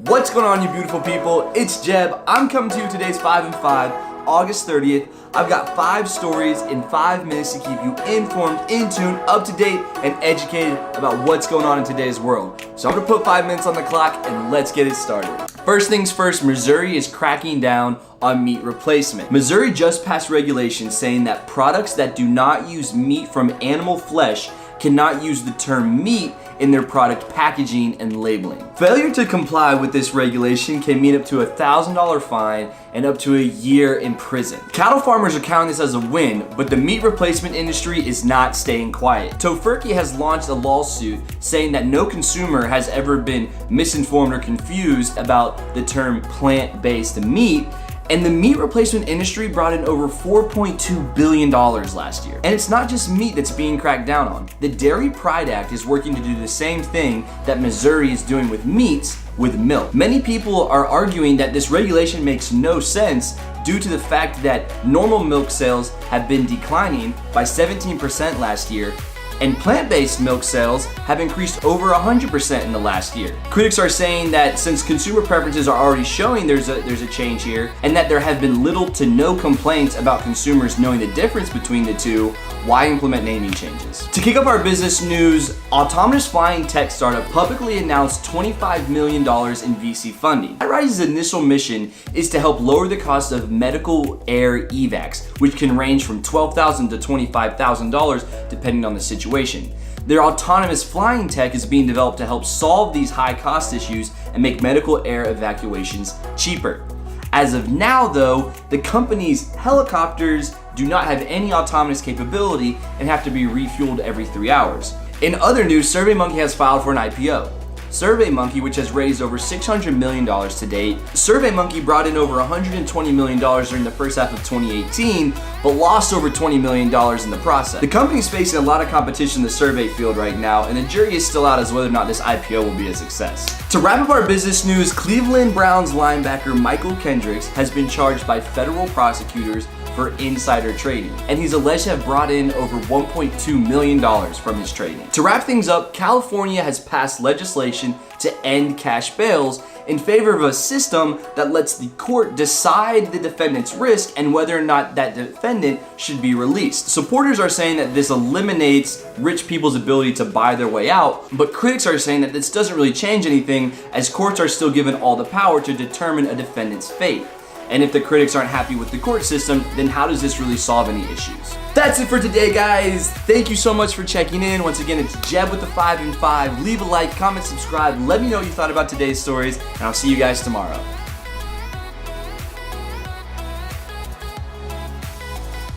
What's going on, you beautiful people? It's Jeb. I'm coming to you today's 5 and 5, August 30th. I've got 5 stories in 5 minutes to keep you informed, in tune, up to date, and educated about what's going on in today's world. So I'm gonna put 5 minutes on the clock and let's get it started. First things first, Missouri is cracking down on meat replacement. Missouri just passed regulations saying that products that do not use meat from animal flesh cannot use the term meat in their product packaging and labeling. Failure to comply with this regulation can mean up to a $1,000 fine and up to a year in prison. Cattle farmers are counting this as a win, but the meat replacement industry is not staying quiet. Tofurkey has launched a lawsuit saying that no consumer has ever been misinformed or confused about the term plant-based meat. And the meat replacement industry brought in over $4.2 billion last year. And it's not just meat that's being cracked down on. The Dairy Pride Act is working to do the same thing that Missouri is doing with meats with milk. Many people are arguing that this regulation makes no sense due to the fact that normal milk sales have been declining by 17% last year, and plant-based milk sales have increased over 100% in the last year. Critics are saying that since consumer preferences are already showing there's a change here, and that there have been little to no complaints about consumers knowing the difference between the two, why implement naming changes? To kick off our business news, autonomous flying tech startup publicly announced $25 million in VC funding. Skyryse's initial mission is to help lower the cost of medical air evacs, which can range from $12,000 to $25,000 depending on the situation. Their autonomous flying tech is being developed to help solve these high cost issues and make medical air evacuations cheaper. As of now though, the company's helicopters do not have any autonomous capability and have to be refueled every 3 hours. In other news, SurveyMonkey has filed for an IPO. SurveyMonkey, which has raised over $600 million to date. SurveyMonkey brought in over $120 million during the first half of 2018, but lost over $20 million in the process. The company is facing a lot of competition in the survey field right now, and the jury is still out as whether or not this IPO will be a success. To wrap up our business news, Cleveland Browns linebacker Michael Kendricks has been charged by federal prosecutors for insider trading, and he's alleged to have brought in over $1.2 million from his trading. To wrap things up, California has passed legislation to end cash bails in favor of a system that lets the court decide the defendant's risk and whether or not that defendant should be released. Supporters are saying that this eliminates rich people's ability to buy their way out, but critics are saying that this doesn't really change anything, as courts are still given all the power to determine a defendant's fate. And if the critics aren't happy with the court system, then how does this really solve any issues? That's it for today, guys. Thank you so much for checking in. Once again, it's Jeb with the 5 and 5. Leave a like, comment, subscribe. Let me know what you thought about today's stories, and I'll see you guys tomorrow.